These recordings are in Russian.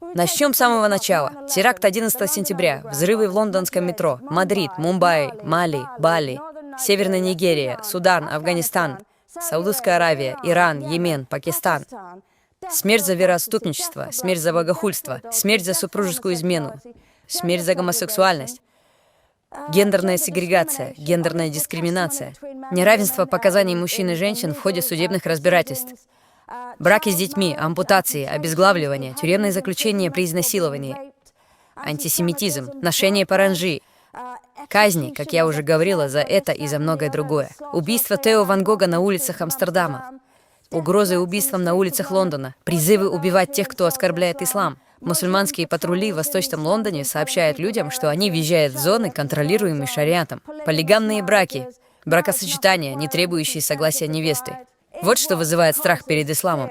Начнем с самого начала. Теракт 11 сентября, взрывы в лондонском метро, Мадрид, Мумбаи, Мали, Бали, Северная Нигерия, Судан, Афганистан, Саудовская Аравия, Иран, Йемен, Пакистан. Смерть за вероотступничество, смерть за богохульство, смерть за супружескую измену, смерть за гомосексуальность, гендерная сегрегация, гендерная дискриминация, неравенство показаний мужчин и женщин в ходе судебных разбирательств, браки с детьми, ампутации, обезглавливание, тюремное заключение при изнасиловании, антисемитизм, ношение паранджи, казни, как я уже говорила, за это и за многое другое, убийство Тео Ван Гога на улицах Амстердама, угрозы убийством на улицах Лондона, призывы убивать тех, кто оскорбляет ислам. Мусульманские патрули в Восточном Лондоне сообщают людям, что они въезжают в зоны, контролируемые шариатом. Полигамные браки, бракосочетания, не требующие согласия невесты. Вот что вызывает страх перед исламом.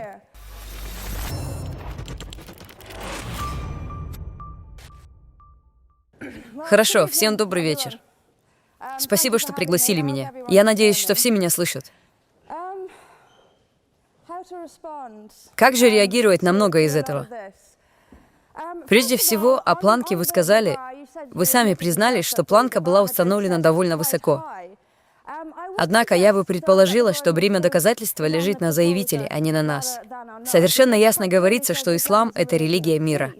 Хорошо, всем добрый вечер. Спасибо, что пригласили меня. Я надеюсь, что все меня слышат. Как же реагировать на многое из этого? Прежде всего, о планке вы сказали, вы сами признались, что планка была установлена довольно высоко. Однако я бы предположила, что бремя доказательства лежит на заявителе, а не на нас. Совершенно ясно говорится, что ислам — это религия мира.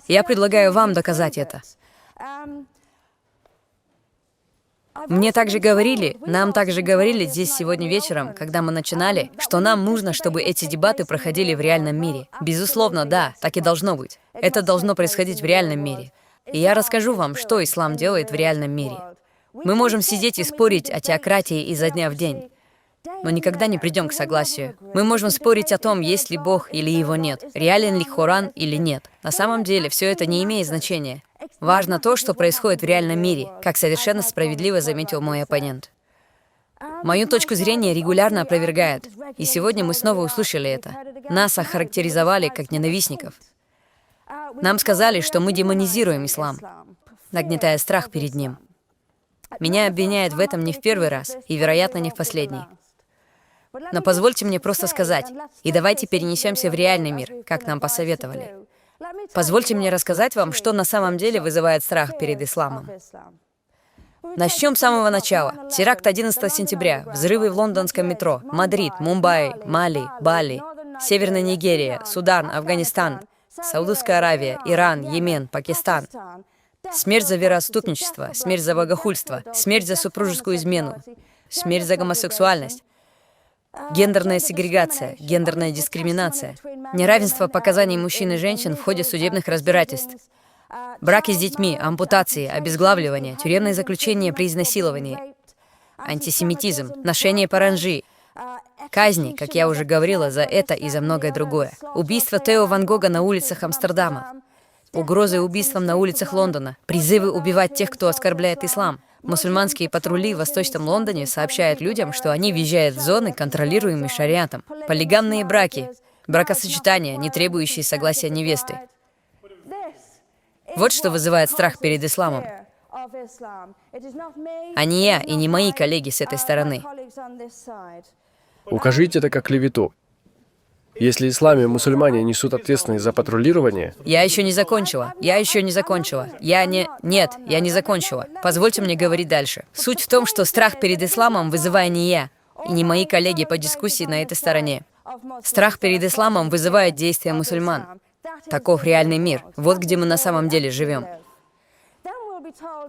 Я предлагаю вам доказать это. Нам также говорили здесь сегодня вечером, когда мы начинали, что нам нужно, чтобы эти дебаты проходили в реальном мире. Безусловно, да, так и должно быть. Это должно происходить в реальном мире. И я расскажу вам, что ислам делает в реальном мире. Мы можем сидеть и спорить о теократии изо дня в день, но никогда не придем к согласию. Мы можем спорить о том, есть ли Бог или его нет, реален ли Коран или нет. На самом деле, все это не имеет значения. Важно то, что происходит в реальном мире, как совершенно справедливо заметил мой оппонент. Мою точку зрения регулярно опровергают, и сегодня мы снова услышали это. Нас охарактеризовали как ненавистников. Нам сказали, что мы демонизируем ислам, нагнетая страх перед ним. Меня обвиняют в этом не в первый раз, и, вероятно, не в последний. Но позвольте мне просто сказать, и давайте перенесемся в реальный мир, как нам посоветовали. Позвольте мне рассказать вам, что на самом деле вызывает страх перед исламом. Начнем с самого начала. Теракт 11 сентября, взрывы в лондонском метро, Мадрид, Мумбаи, Мали, Бали, Северная Нигерия, Судан, Афганистан, Саудовская Аравия, Иран, Йемен, Пакистан. Смерть за вероотступничество, смерть за богохульство, смерть за супружескую измену, смерть за гомосексуальность, гендерная сегрегация, гендерная дискриминация, неравенство показаний мужчин и женщин в ходе судебных разбирательств, браки с детьми, ампутации, обезглавливание, тюремное заключение при изнасиловании, антисемитизм, ношение паранджи, казни, как я уже говорила, за это и за многое другое, убийство Тео Ван Гога на улицах Амстердама, угрозы убийством на улицах Лондона, призывы убивать тех, кто оскорбляет ислам. Мусульманские патрули в Восточном Лондоне сообщают людям, что они въезжают в зоны, контролируемые шариатом. Полигамные браки, бракосочетания, не требующие согласия невесты. Вот что вызывает страх перед исламом. А не я и не мои коллеги с этой стороны. Укажите это как клевету. Если ислам и мусульмане несут ответственность за патрулирование... Я еще не закончила. Нет, я не закончила. Позвольте мне говорить дальше. Суть в том, что страх перед исламом вызываю не я и не мои коллеги по дискуссии на этой стороне. Страх перед исламом вызывает действия мусульман. Таков реальный мир. Вот где мы на самом деле живем.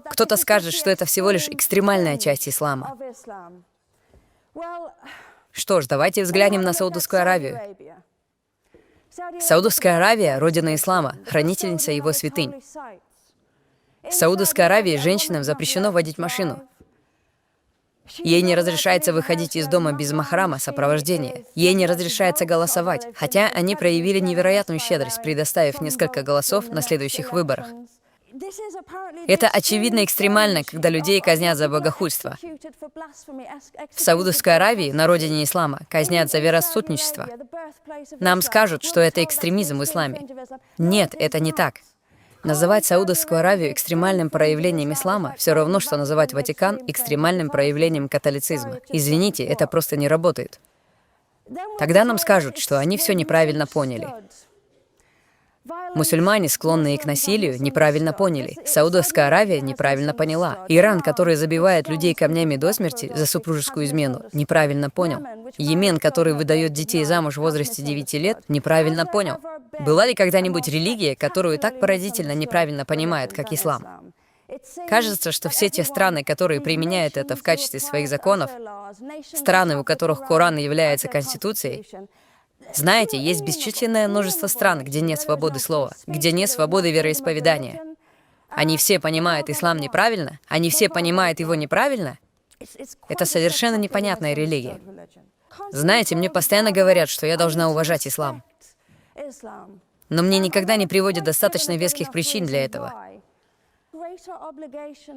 Кто-то скажет, что это всего лишь экстремальная часть ислама. Что ж, давайте взглянем на Саудовскую Аравию. Саудовская Аравия — родина ислама, хранительница его святынь. В Саудовской Аравии женщинам запрещено водить машину. Ей не разрешается выходить из дома без махрама, сопровождения. Ей не разрешается голосовать, хотя они проявили невероятную щедрость, предоставив несколько голосов на следующих выборах. Это очевидно экстремально, когда людей казнят за богохульство. В Саудовской Аравии, на родине ислама, казнят за вероотступничество. Нам скажут, что это экстремизм в исламе. Нет, это не так. Называть Саудовскую Аравию экстремальным проявлением ислама все равно, что называть Ватикан экстремальным проявлением католицизма. Извините, это просто не работает. Тогда нам скажут, что они все неправильно поняли. Мусульмане, склонные к насилию, неправильно поняли. Саудовская Аравия неправильно поняла. Иран, который забивает людей камнями до смерти за супружескую измену, неправильно понял. Йемен, который выдает детей замуж в возрасте 9 лет, неправильно понял. Была ли когда-нибудь религия, которую так поразительно неправильно понимает, как ислам? Кажется, что все те страны, которые применяют это в качестве своих законов, страны, у которых Коран является конституцией, знаете, есть бесчисленное множество стран, где нет свободы слова, где нет свободы вероисповедания. Они все понимают ислам неправильно? Они все понимают его неправильно? Это совершенно непонятная религия. Знаете, мне постоянно говорят, что я должна уважать ислам. Но мне никогда не приводят достаточно веских причин для этого.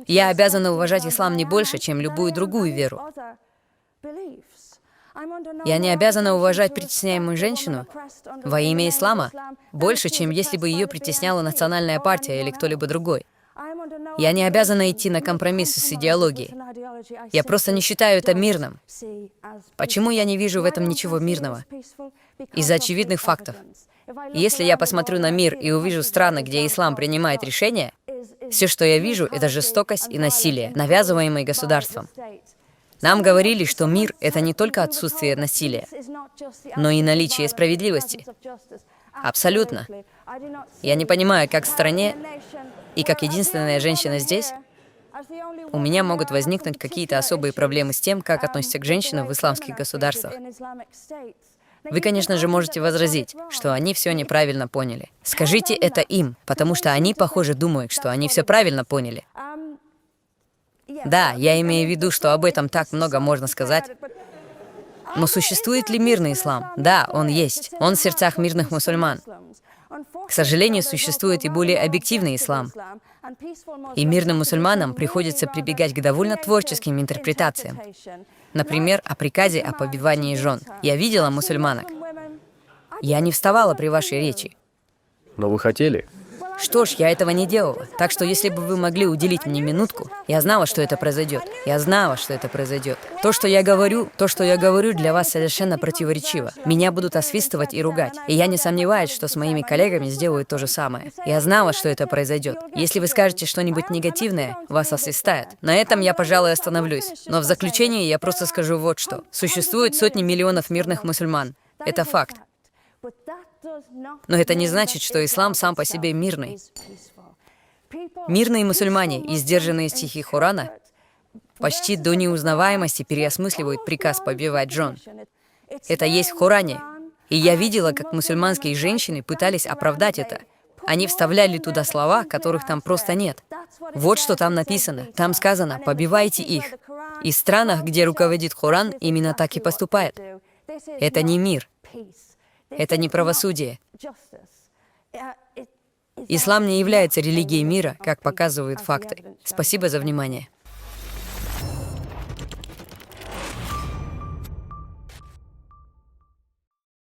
Я обязана уважать ислам не больше, чем любую другую веру. Я не обязана уважать притесняемую женщину во имя ислама больше, чем если бы ее притесняла национальная партия или кто-либо другой. Я не обязана идти на компромиссы с идеологией. Я просто не считаю это мирным. Почему я не вижу в этом ничего мирного? Из-за очевидных фактов. Если я посмотрю на мир и увижу страны, где ислам принимает решения, все, что я вижу, это жестокость и насилие, навязываемые государством. Нам говорили, что мир — это не только отсутствие насилия, но и наличие справедливости. Абсолютно. Я не понимаю, как в стране, и как единственная женщина здесь, у меня могут возникнуть какие-то особые проблемы с тем, как относятся к женщинам в исламских государствах. Вы, конечно же, можете возразить, что они все неправильно поняли. Скажите это им, потому что они, похоже, думают, что они все правильно поняли. Да, я имею в виду, что об этом так много можно сказать. Но существует ли мирный ислам? Да, он есть. Он в сердцах мирных мусульман. К сожалению, существует и более объективный ислам. И мирным мусульманам приходится прибегать к довольно творческим интерпретациям. Например, о приказе о побивании жен. Я видела мусульманок. Я не вставала при вашей речи. Но вы хотели? Что ж, я этого не делала. Так что, если бы вы могли уделить мне минутку, я знала, что это произойдет. Я знала, что это произойдет. То, что я говорю, для вас совершенно противоречиво. Меня будут освистывать и ругать. И я не сомневаюсь, что с моими коллегами сделают то же самое. Я знала, что это произойдет. Если вы скажете что-нибудь негативное, вас освистают. На этом я, пожалуй, остановлюсь. Но в заключение я просто скажу вот что. Существует сотни миллионов мирных мусульман. Это факт. Но это не значит, что ислам сам по себе мирный. Мирные мусульмане и сдержанные стихи Корана почти до неузнаваемости переосмысливают приказ побивать жен. Это есть в Коране. И я видела, как мусульманские женщины пытались оправдать это. Они вставляли туда слова, которых там просто нет. Вот что там написано. Там сказано «побивайте их». И в странах, где руководит Коран, именно так и поступает. Это не мир. Это не правосудие. Ислам не является религией мира, как показывают факты. Спасибо за внимание.